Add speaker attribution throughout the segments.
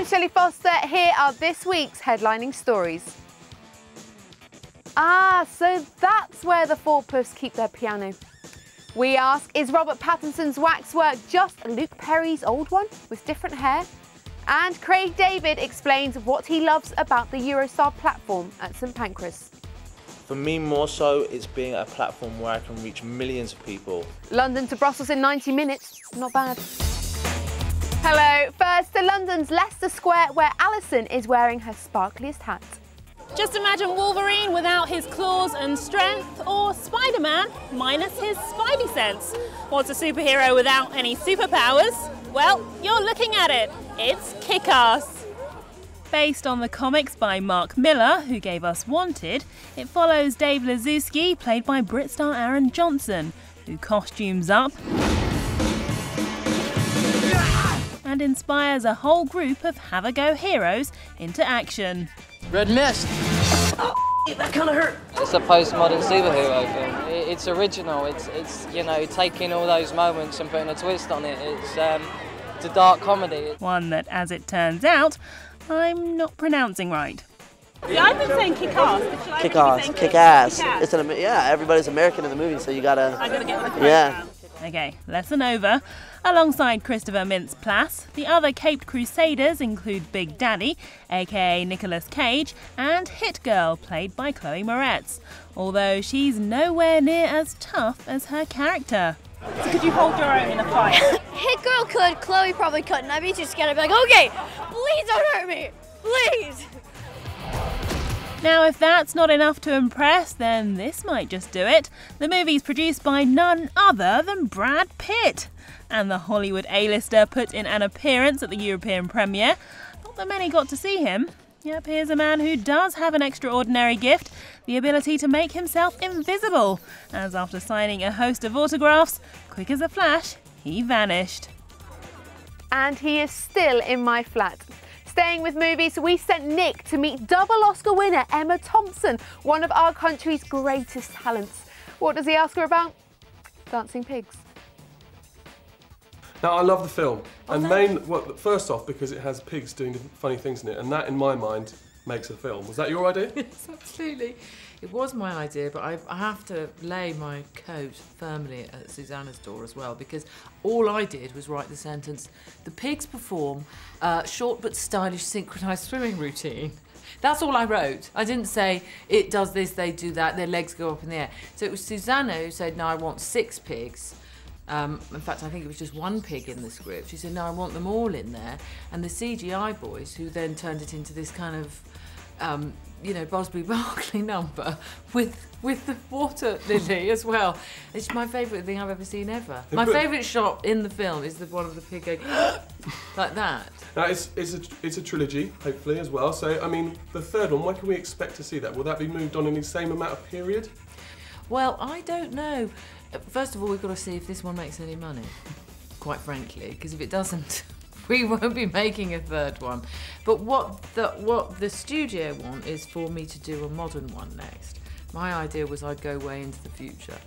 Speaker 1: I'm Shelley Foster. Here are this week's headlining stories. So that's where the four puffs keep their piano. We ask, is Robert Pattinson's waxwork just Luke Perry's old one with different hair? And Craig David explains what he loves about the Eurostar platform at St Pancras.
Speaker 2: For me, more so, it's being a platform where I can reach millions of people.
Speaker 1: London to Brussels in 90 minutes, not bad. Hello, first to London's Leicester Square, where Alison is wearing her sparkliest hat.
Speaker 3: Just imagine Wolverine without his claws and strength, or Spider-Man minus his spidey sense. What's a superhero without any superpowers? Well, you're looking at it. It's Kick-Ass. Based on the comics by Mark Millar, who gave us Wanted, it follows Dave Lazuski, played by Brit star Aaron Johnson, who costumes up and inspires a whole group of have-a-go heroes into action.
Speaker 4: Red mist. Oh, that kind of hurt.
Speaker 5: It's a postmodern superhero film. It's original. It's you know, taking all those moments and putting a twist on it. It's a dark comedy.
Speaker 3: One that, as it turns out, I'm not pronouncing right. Yeah, I've been saying Kick-Ass.
Speaker 4: Kick-Ass, Kick-Ass. It's everybody's American in the movie, so you gotta.
Speaker 3: I gotta get my
Speaker 4: yeah.
Speaker 3: Okay, lesson over. Alongside Christopher Mintz-Plasse, the other Caped Crusaders include Big Daddy, aka Nicolas Cage, and Hit Girl, played by Chloe Moretz, although she's nowhere near as tough as her character. So could you hold your own in a fight?
Speaker 6: Hit Girl could, Chloe probably couldn't. I'd be too scared. I'd be like, okay, please don't hurt me, please.
Speaker 3: Now, if that's not enough to impress, then this might just do it. The movie's produced by none other than Brad Pitt. And the Hollywood A-lister put in an appearance at the European premiere. Not that many got to see him. Yep, here's a man who does have an extraordinary gift, the ability to make himself invisible, as after signing a host of autographs, quick as a flash, he vanished.
Speaker 1: And he is still in my flat. Staying with movies, we sent Nick to meet double Oscar winner Emma Thompson, one of our country's greatest talents. What does he ask her about? Dancing pigs.
Speaker 7: Now, I love the film, and first off, because it has pigs doing funny things in it, and that, in my mind, makes a film. Was that your idea?
Speaker 8: Yes, absolutely. It was my idea, but I have to lay my coat firmly at Susanna's door as well, because all I did was write the sentence, the pigs perform a short but stylish synchronised swimming routine. That's all I wrote. I didn't say, it does this, they do that, their legs go up in the air. So it was Susanna who said, no, I want 6 pigs. In fact, I think it was just 1 pig in the script. She said, no, I want them all in there. And the CGI boys, who then turned it into this kind of, you know, Busby Berkeley number with the water lily as well. It's my favourite thing I've ever seen ever. My favourite shot in the film is the one of the pig going like that.
Speaker 7: Now, it's a trilogy, hopefully, as well. So, I mean, the third one, when can we expect to see that? Will that be moved on in the same amount of period?
Speaker 8: Well, I don't know. First of all, we've got to see if this one makes any money, quite frankly, because if it doesn't, we won't be making a third one. But what the studio want is for me to do a modern one next. My idea was I'd go way into the future,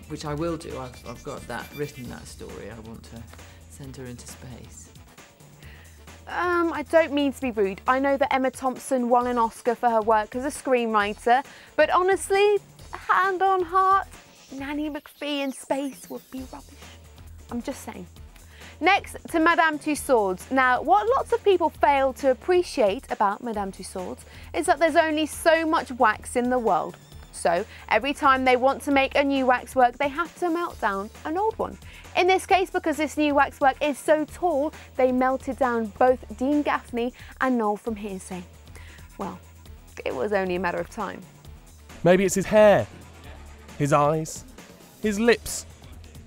Speaker 8: which I will do. I've got that written, that story. I want to send her into space.
Speaker 1: I don't mean to be rude. I know that Emma Thompson won an Oscar for her work as a screenwriter, but honestly, hand on heart, Nanny McPhee in space would be rubbish. I'm just saying. Next to Madame Tussauds. Now, what lots of people fail to appreciate about Madame Tussauds is that there's only so much wax in the world. So, every time they want to make a new waxwork, they have to melt down an old one. In this case, because this new waxwork is so tall, they melted down both Dean Gaffney and Noel from Hearsay. Well, it was only a matter of time.
Speaker 7: Maybe it's his hair, his eyes, his lips,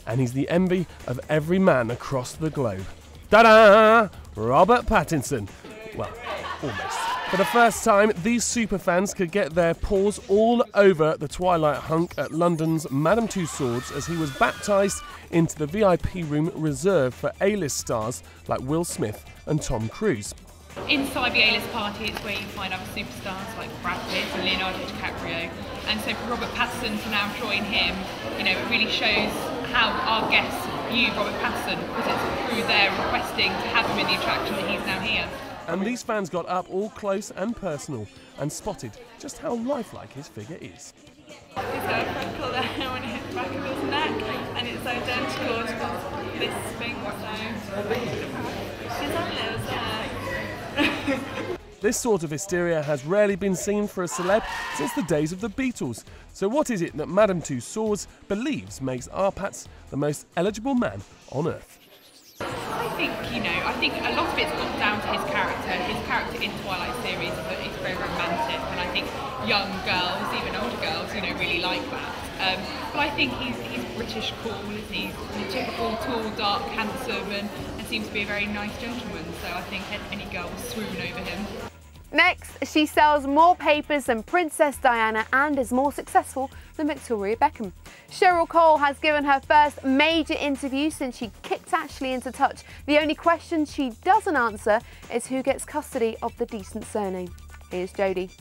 Speaker 7: and he's the envy of every man across the globe. Ta-da! Robert Pattinson. Well, almost. For the first time, these superfans could get their paws all over the Twilight hunk at London's Madame Tussauds as he was baptised into the VIP room reserved for A-list stars like Will Smith and Tom Cruise.
Speaker 9: Inside the A-list party, it's where you find other superstars like Brad Pitt and Leonardo DiCaprio. And so for Robert Pattinson to now join him, you know, it really shows how our guests view Robert Pattinson, because it's through their requesting to have him in the attraction that he's now here.
Speaker 7: And these fans got up all close and personal and spotted just how lifelike his figure is.
Speaker 9: He's got a freckle there on his back of his neck, and it's identical to this thing, so she's on there.
Speaker 7: This sort of hysteria has rarely been seen for a celeb since the days of the Beatles. So what is it that Madame Tussauds believes makes RPatz the most eligible man on earth?
Speaker 9: I think a lot of it's got down to his character. His character in Twilight series is very romantic, and I think young girls, even older girls, really like that. But I think he's British cool, isn't he? He's typical tall, dark, handsome, and seems to be a very nice gentleman. So I think any girl will swoon over him.
Speaker 1: Next, she sells more papers than Princess Diana and is more successful than Victoria Beckham. Cheryl Cole has given her first major interview since she kicked Ashley into touch. The only question she doesn't answer is who gets custody of the decent surname. Here's Jodie.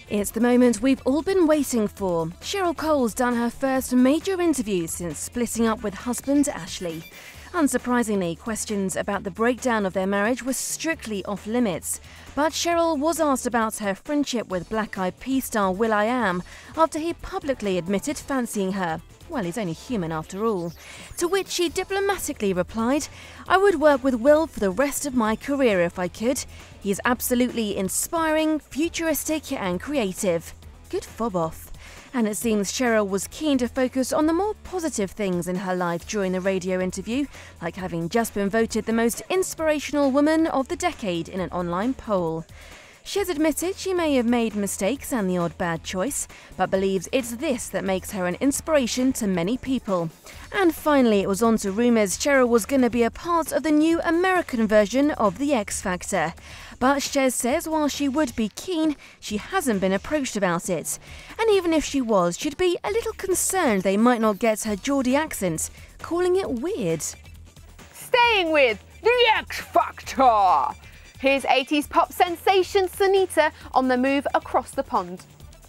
Speaker 10: It's the moment we've all been waiting for. Cheryl Cole's done her first major interview since splitting up with husband Ashley. Unsurprisingly, questions about the breakdown of their marriage were strictly off limits. But Cheryl was asked about her friendship with Black Eyed Peas star will.i.am after he publicly admitted fancying her. Well, he's only human after all. To which she diplomatically replied, "I would work with Will for the rest of my career if I could. He is absolutely inspiring, futuristic and creative." Good fob off. And it seems Cheryl was keen to focus on the more positive things in her life during the radio interview, like having just been voted the most inspirational woman of the decade in an online poll. She has admitted she may have made mistakes and the odd bad choice, but believes it's this that makes her an inspiration to many people. And finally, it was on to rumours Cheryl was going to be a part of the new American version of The X Factor. But Shez says while she would be keen, she hasn't been approached about it. And even if she was, she'd be a little concerned they might not get her Geordie accent, calling it weird.
Speaker 1: Staying with The X Factor. Here's 80s pop sensation Sunita on the move across the pond.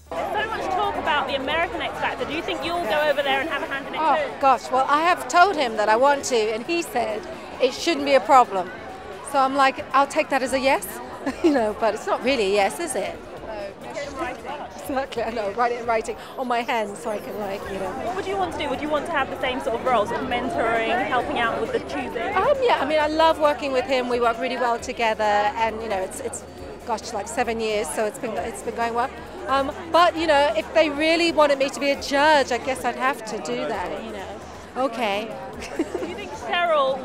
Speaker 3: There's so much talk about the American X Factor. Do you think you'll go over there and have a hand in it too?
Speaker 11: Oh gosh, well I have told him that I want to, and he said it shouldn't be a problem. So I'm like, I'll take that as a yes, but it's not really a yes, is it? Exactly, I know, write it in writing on my hand so I can
Speaker 3: What would you want to do? Would you want to have the same sort of role, sort of mentoring, helping out with the choosing?
Speaker 11: Yeah, I love working with him. We work really well together, and it's like 7 years, so it's been going well. But if they really wanted me to be a judge, I guess I'd have to do that. Okay.
Speaker 3: Do you think Cheryl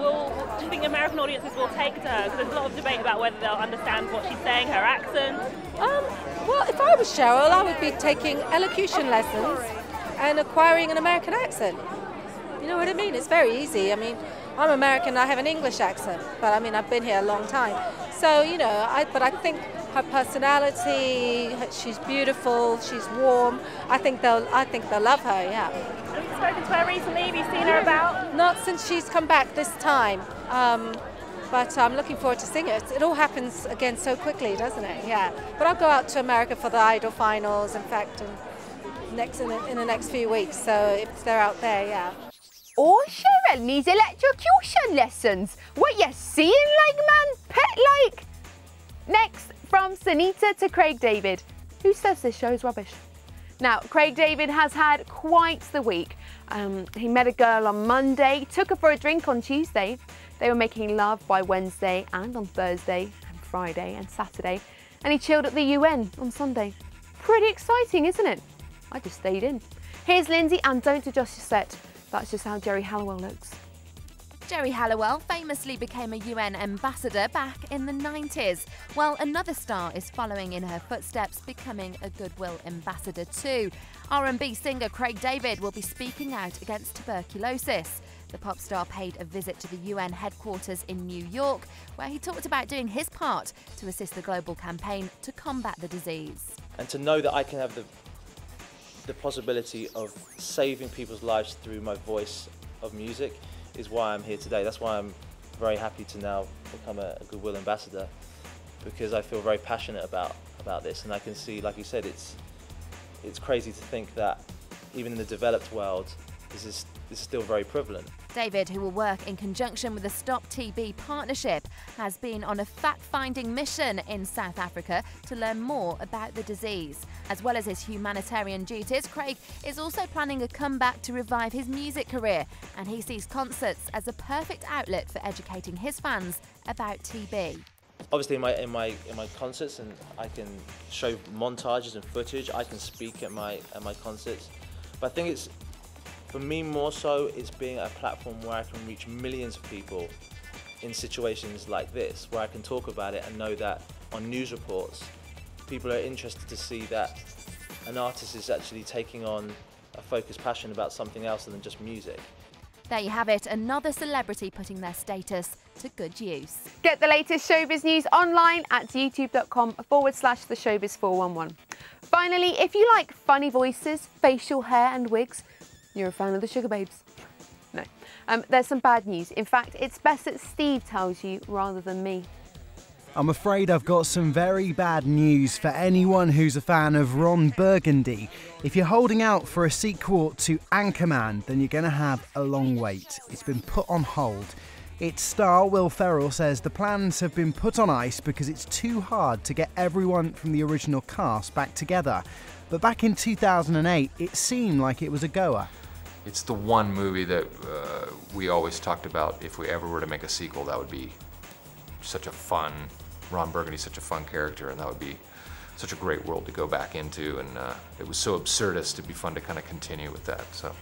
Speaker 3: do you think American audiences will take to her? Because there's a lot of debate about whether they'll understand what she's saying, her accent.
Speaker 11: Well, if I was Cheryl, I would be taking elocution lessons and acquiring an American accent. You know what I mean? It's very easy. I'm American, I have an English accent, but I've been here a long time. So, but I think her personality, she's beautiful, she's warm. I think they'll love her, yeah.
Speaker 3: Have you spoken to her recently? Have you seen her about?
Speaker 11: Not since she's come back this time. But I'm looking forward to seeing it. It all happens again so quickly, doesn't it? Yeah. But I'll go out to America for the Idol finals, in fact, in the next few weeks. So if they're out there, yeah.
Speaker 1: Or Cheryl needs electrocution lessons. What you seeing like, man? Pet like? Next, from Sunita to Craig David, who says this show is rubbish. Now, Craig David has had quite the week. He met a girl on Monday, took her for a drink on Tuesday. They were making love by Wednesday and on Thursday and Friday and Saturday. And he chilled at the UN on Sunday. Pretty exciting, isn't it? I just stayed in. Here's Lindsay, and don't adjust your set. That's just how Jerry Halliwell looks.
Speaker 12: Jerry Halliwell famously became a UN ambassador back in the 90s. Well, another star is following in her footsteps, becoming a Goodwill ambassador too. R&B singer Craig David will be speaking out against tuberculosis. The pop star paid a visit to the UN headquarters in New York, where he talked about doing his part to assist the global campaign to combat the disease.
Speaker 2: And to know that I can have the possibility of saving people's lives through my voice of music is why I'm here today. That's why I'm very happy to now become a Goodwill ambassador, because I feel very passionate about this, and I can see, like you said, it's crazy to think that even in the developed world, this is still very prevalent.
Speaker 12: David, who will work in conjunction with the Stop TB partnership, has been on a fact-finding mission in South Africa to learn more about the disease. As well as his humanitarian duties, Craig is also planning a comeback to revive his music career, and he sees concerts as a perfect outlet for educating his fans about TB.
Speaker 2: Obviously, in my concerts, and I can show montages and footage. I can speak at my concerts, but I think it's, for me more so, it's being a platform where I can reach millions of people in situations like this, where I can talk about it and know that on news reports, people are interested to see that an artist is actually taking on a focused passion about something else than just music.
Speaker 12: There you have it, another celebrity putting their status to good use.
Speaker 1: Get the latest showbiz news online at youtube.com/theshowbiz411. Finally, if you like funny voices, facial hair and wigs, you're a fan of the Sugar Babes. No. There's some bad news. In fact, it's best that Steve tells you rather than me.
Speaker 13: I'm afraid I've got some very bad news for anyone who's a fan of Ron Burgundy. If you're holding out for a sequel to Anchorman, then you're going to have a long wait. It's been put on hold. Its star, Will Ferrell, says the plans have been put on ice because it's too hard to get everyone from the original cast back together. But back in 2008, it seemed like it was a goer.
Speaker 14: It's the one movie that we always talked about. If we ever were to make a sequel, that would be such a fun, Ron Burgundy's such a fun character, and that would be such a great world to go back into, and it was so absurdist, it'd be fun to kind of continue with that, so.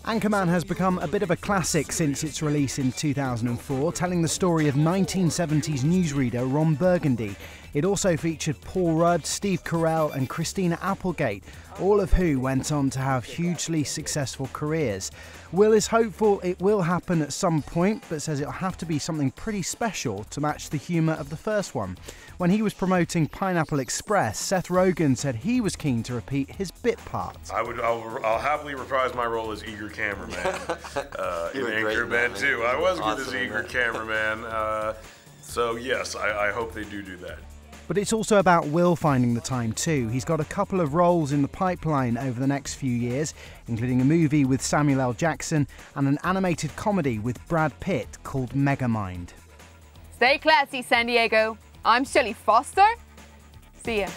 Speaker 13: Anchorman has become a bit of a classic since its release in 2004, telling the story of 1970s newsreader Ron Burgundy. It also featured Paul Rudd, Steve Carell and Christina Applegate, all of who went on to have hugely successful careers. Will is hopeful it will happen at some point, but says it'll have to be something pretty special to match the humour of the first one. When he was promoting Pineapple Express, Seth Rogen said he was keen to repeat his bit part.
Speaker 15: I'll happily reprise my role as eager cameraman in Anchorman too. I was good as eager cameraman, so yes, I hope they do that.
Speaker 13: But it's also about Will finding the time too. He's got a couple of roles in the pipeline over the next few years, including a movie with Samuel L. Jackson and an animated comedy with Brad Pitt called Megamind.
Speaker 1: Stay classy, San Diego. I'm Shelley Foster. See ya.